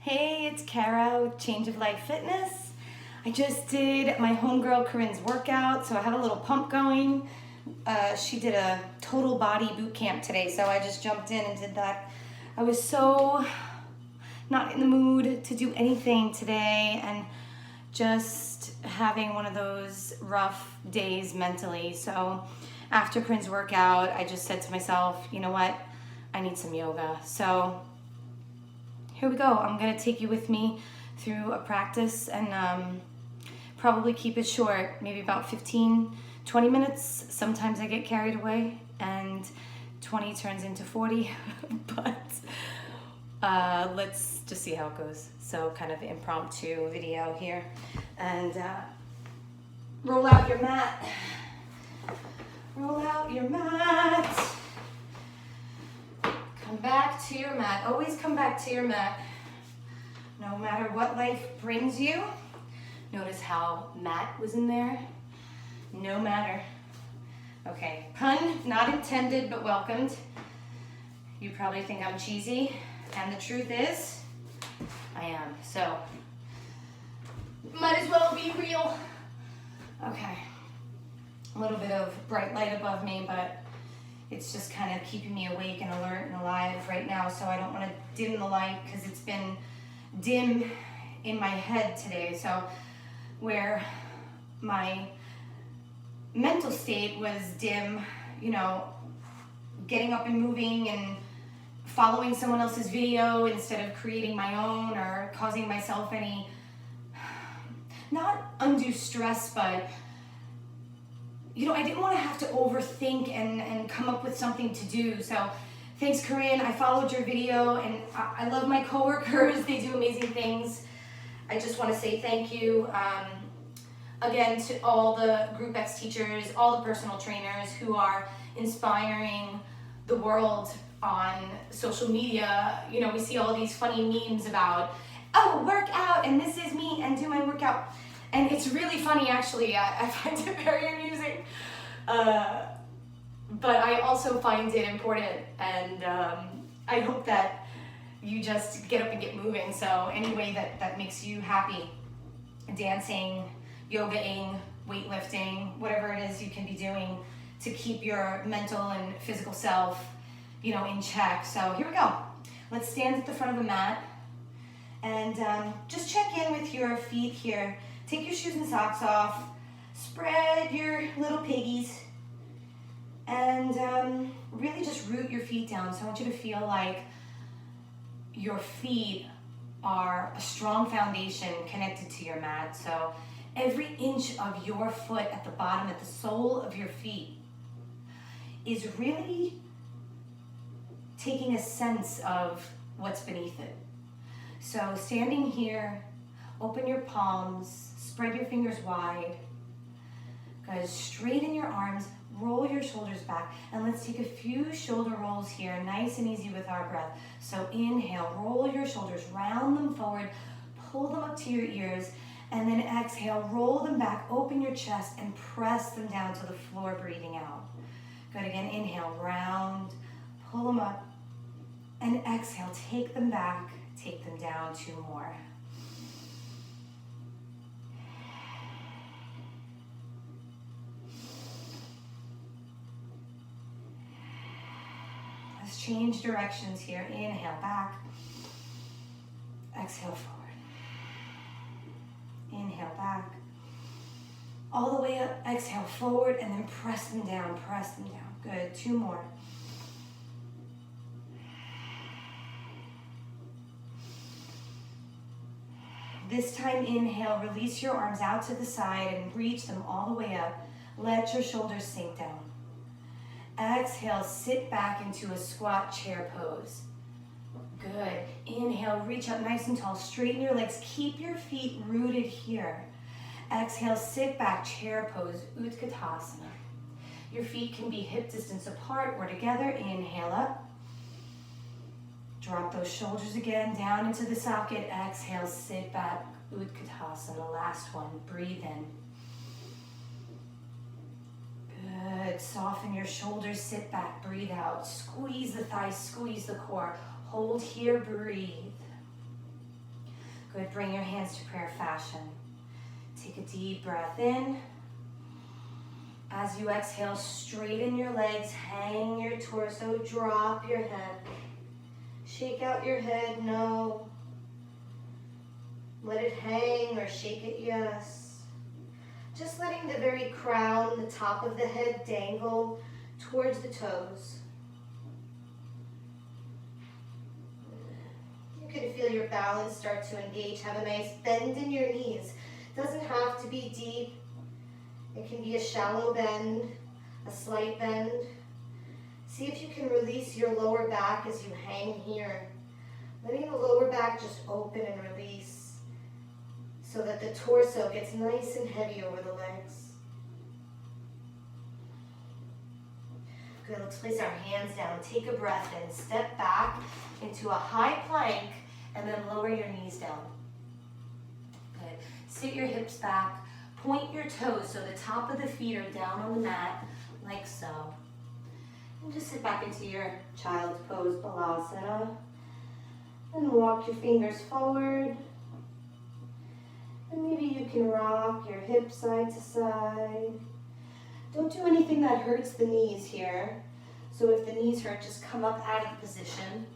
Hey, it's Kara with Change of Life Fitness. I just did my homegirl Corinne's workout, so I have a little pump going. She did a total body boot camp today, so I just jumped in and did that. I was so not in the mood to do anything today and just having one of those rough days mentally. So after Corinne's workout, I just said to myself, you know what? I need some yoga. So here we go. I'm gonna take you with me through a practice and probably keep it short, maybe about 15, 20 minutes. Sometimes I get carried away and 20 turns into 40, but let's just see how it goes. So kind of impromptu video here. And roll out your mat. Roll out your mat. Come back to your mat. Always come back to your mat. No matter what life brings you. Notice how mat was in there. No matter. Okay, pun not intended but welcomed. You probably think I'm cheesy, and the truth is, I am. So, might as well be real. Okay, a little bit of bright light above me, but it's just kind of keeping me awake and alert and alive right now, so I don't want to dim the light because it's been dim in my head today. So where my mental state was dim, you know, getting up and moving and following someone else's video instead of creating my own or causing myself any, not undue stress, but you know, I didn't want to have to overthink and come up with something to do. So thanks, Corinne. I followed your video and I love my coworkers. They do amazing things. I just want to say thank you again to all the Group X teachers, all the personal trainers who are inspiring the world on social media. You know, we see all these funny memes about, oh, work out and this is me and do my workout. And it's really funny, actually. I find it very amusing. But I also find it important. And I hope that you just get up and get moving. So any way that makes you happy, dancing, yogaing, weightlifting, whatever it is you can be doing to keep your mental and physical self, you know, in check. So here we go. Let's stand at the front of the mat. And just check in with your feet here. Take your shoes and socks off, spread your little piggies, and really just root your feet down. So I want you to feel like your feet are a strong foundation connected to your mat. So every inch of your foot at the bottom, at the sole of your feet, is really taking a sense of what's beneath it. So standing here, open your palms, spread your fingers wide. Guys, straighten your arms, roll your shoulders back, and let's take a few shoulder rolls here, nice and easy with our breath. So inhale, roll your shoulders, round them forward, pull them up to your ears, and then exhale, roll them back, open your chest, and press them down to the floor, breathing out. Good, again, inhale, round, pull them up, and exhale, take them back, take them down, 2 more. Let's change directions here. Inhale back, exhale forward. Inhale back, all the way up, exhale forward, and then press them down, press them down. Good, 2 more. This time, inhale, release your arms out to the side and reach them all the way up. Let your shoulders sink down. Exhale, sit back into a squat chair pose. Good. Inhale, reach up nice and tall. Straighten your legs. Keep your feet rooted here. Exhale, sit back, chair pose, Utkatasana. Your feet can be hip distance apart or together. Inhale up. Drop those shoulders again down into the socket. Exhale, sit back, Utkatasana. Last one, breathe in. Good, soften your shoulders, sit back, breathe out. Squeeze the thighs, squeeze the core. Hold here, breathe. Good, bring your hands to prayer fashion. Take a deep breath in. As you exhale, straighten your legs, hang your torso, drop your head. Shake out your head, no. Let it hang or shake it, yes. Just letting the very crown, the top of the head dangle towards the toes. You can feel your balance start to engage. Have a nice bend in your knees. Doesn't have to be deep. It can be a shallow bend, a slight bend. See if you can release your lower back as you hang here. Letting the lower back just open and release so that the torso gets nice and heavy over the legs. Good, let's place our hands down. Take a breath in. Step back into a high plank and then lower your knees down. Good. Sit your hips back. Point your toes so the top of the feet are down on the mat, like so. And just sit back into your child's pose, Balasana. And walk your fingers forward. And maybe you can rock your hips side to side. Don't do anything that hurts the knees here. So if the knees hurt, just come up out of the position.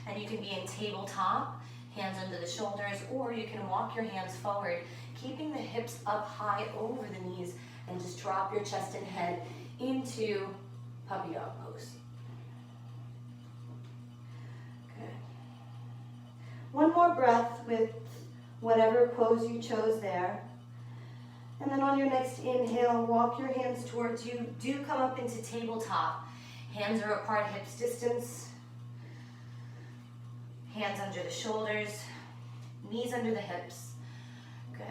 And you can be in tabletop, hands under the shoulders, or you can walk your hands forward, keeping the hips up high over the knees, and just drop your chest and head into puppy dog pose. Good. One more breath with whatever pose you chose there. And then on your next inhale, walk your hands towards you. Do come up into tabletop. Hands are apart, hips distance. Hands under the shoulders, knees under the hips. Good.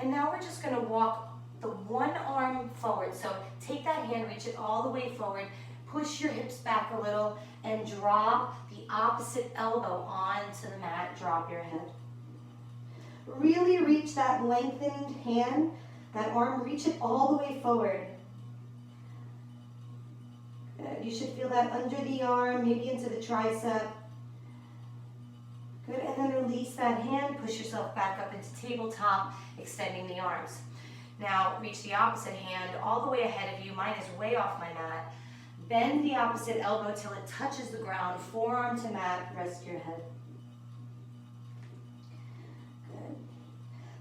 And now we're just gonna walk the one arm forward. So take that hand, reach it all the way forward, push your hips back a little, and drop the opposite elbow onto the mat, drop your head. Really reach that lengthened hand, that arm, reach it all the way forward. Good. You should feel that under the arm, maybe into the tricep. Good, and then release that hand, push yourself back up into tabletop, extending the arms. Now reach the opposite hand all the way ahead of you. Mine is way off my mat. Bend the opposite elbow till it touches the ground, forearm to mat, rest your head. Good.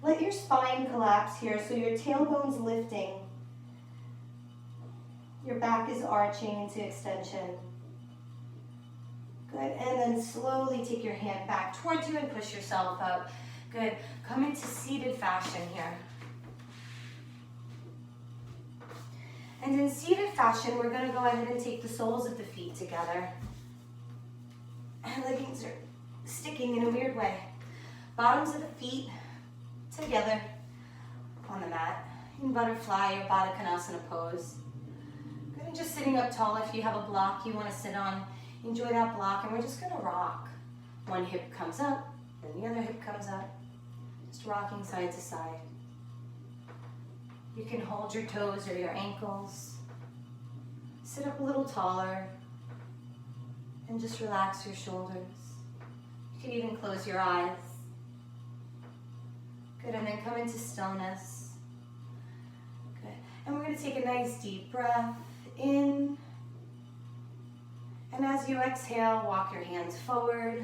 Let your spine collapse here, so your tailbone's lifting. Your back is arching into extension. Good, and then slowly take your hand back towards you and push yourself up. Good, come into seated fashion here. And in seated fashion, we're gonna go ahead and take the soles of the feet together. And leggings are sticking in a weird way. Bottoms of the feet together on the mat in butterfly or Baddha Konasana pose. Good, and just sitting up tall. If you have a block you wanna sit on, enjoy that block, and we're just gonna rock. One hip comes up, then the other hip comes up. Just rocking side to side. You can hold your toes or your ankles. Sit up a little taller, and just relax your shoulders. You can even close your eyes. Good, and then come into stillness. Good, and we're gonna take a nice deep breath in. And as you exhale, walk your hands forward.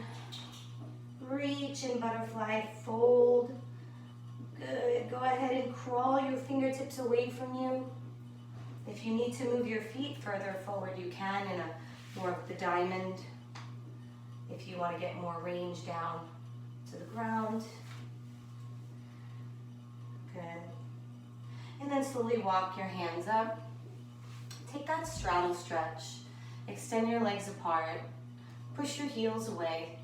Reach in butterfly, fold. Good, go ahead and crawl your fingertips away from you. If you need to move your feet further forward, you can in a more of the diamond. If you want to get more range down to the ground. Good. And then slowly walk your hands up. Take that straddle stretch. Extend your legs apart, push your heels away,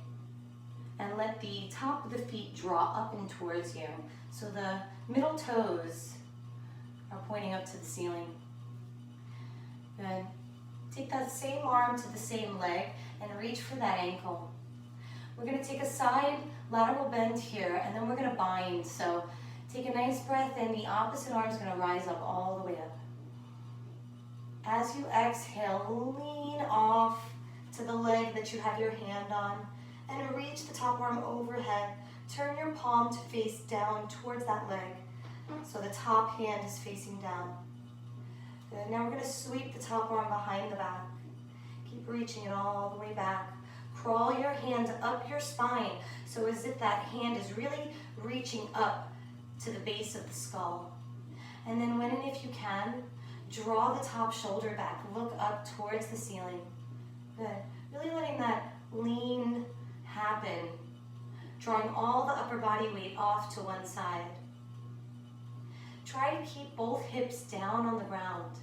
and let the top of the feet draw up and towards you. So the middle toes are pointing up to the ceiling. Good. Take that same arm to the same leg and reach for that ankle. We're gonna take a side lateral bend here, and then we're gonna bind. So take a nice breath in, the opposite arm is gonna rise up all the way up. As you exhale, lean off to the leg that you have your hand on and reach the top arm overhead. Turn your palm to face down towards that leg. So the top hand is facing down. Good. Now we're going to sweep the top arm behind the back. Keep reaching it all the way back. Crawl your hand up your spine, so as if that hand is really reaching up to the base of the skull. And then when and if you can, draw the top shoulder back. Look up towards the ceiling. Good. Really letting that lean happen. Drawing all the upper body weight off to one side. Try to keep both hips down on the ground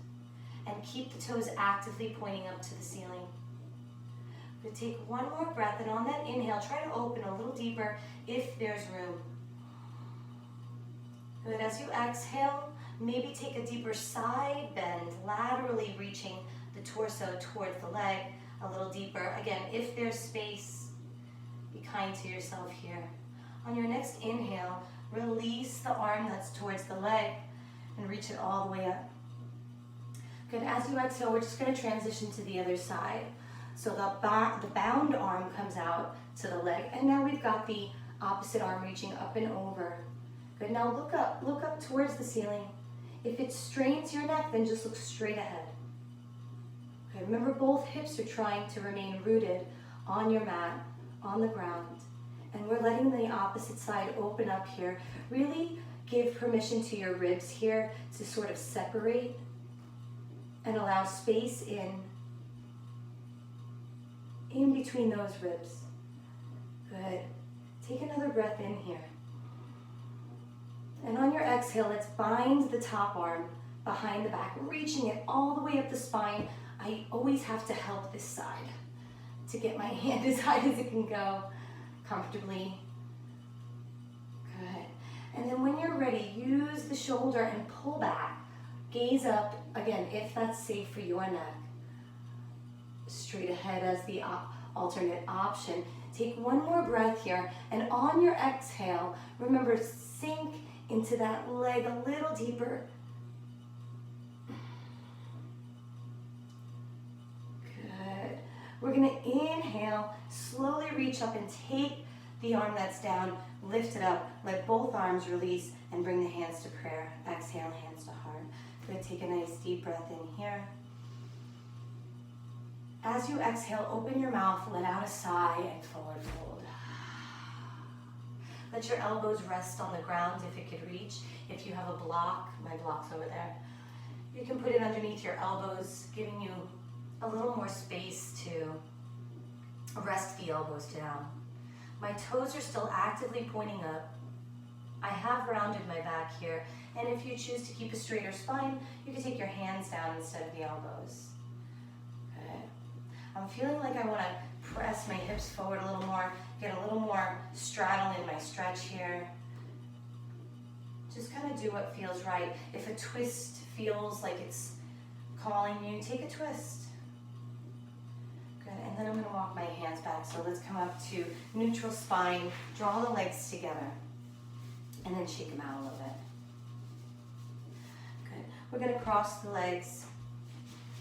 and keep the toes actively pointing up to the ceiling. Good. Take one more breath, and on that inhale, try to open a little deeper if there's room. Good. As you exhale, maybe take a deeper side bend, laterally reaching the torso towards the leg a little deeper. Again, if there's space, be kind to yourself here. On your next inhale, release the arm that's towards the leg and reach it all the way up. Good. As you exhale, we're just going to transition to the other side. So the bound arm comes out to the leg, and now we've got the opposite arm reaching up and over. Good. Now look up towards the ceiling. If it strains your neck, then just look straight ahead. Okay. Remember, both hips are trying to remain rooted on your mat, on the ground. And we're letting the opposite side open up here. Really give permission to your ribs here to sort of separate and allow space in between those ribs. Good. Take another breath in here. And on your exhale, let's bind the top arm behind the back, reaching it all the way up the spine. I always have to help this side to get my hand as high as it can go comfortably. Good. And then when you're ready, use the shoulder and pull back. Gaze up, again, if that's safe for your neck. Straight ahead as the alternate option. Take one more breath here, and on your exhale, remember, sink into that leg a little deeper. Good. We're going to inhale, slowly reach up and take the arm that's down, lift it up, let both arms release, and bring the hands to prayer. Exhale, hands to heart. Good. Take a nice deep breath in here. As you exhale, open your mouth, let out a sigh, and forward fold. Let your elbows rest on the ground if it could reach. If you have a block, my block's over there, you can put it underneath your elbows, giving you a little more space to rest the elbows down. My toes are still actively pointing up. I have rounded my back here, and if you choose to keep a straighter spine, you can take your hands down instead of the elbows. I'm feeling like I want to press my hips forward a little more, get a little more straddle in my stretch here. Just kind of do what feels right. If a twist feels like it's calling you, take a twist. Good, and then I'm going to walk my hands back. So let's come up to neutral spine, draw the legs together, and then shake them out a little bit. Good. We're going to cross the legs,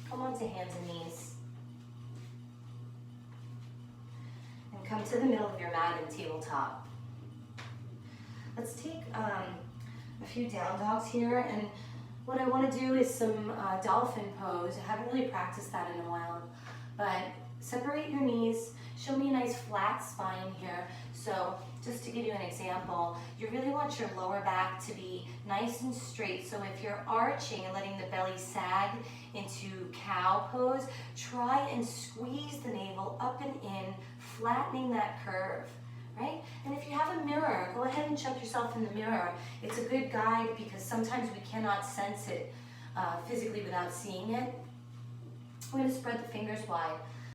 come onto hands and knees. Come to the middle of your mat and tabletop. Let's take a few down dogs here, and what I want to do is some dolphin pose. I haven't really practiced that in a while, but separate your knees, show me a nice flat spine here. So just to give you an example, you really want your lower back to be nice and straight. So if you're arching and letting the belly sag into cow pose, try and squeeze the navel up and in, flattening that curve, right? And if you have a mirror, go ahead and check yourself in the mirror. It's a good guide because sometimes we cannot sense it physically without seeing it. We're going to spread the fingers wide.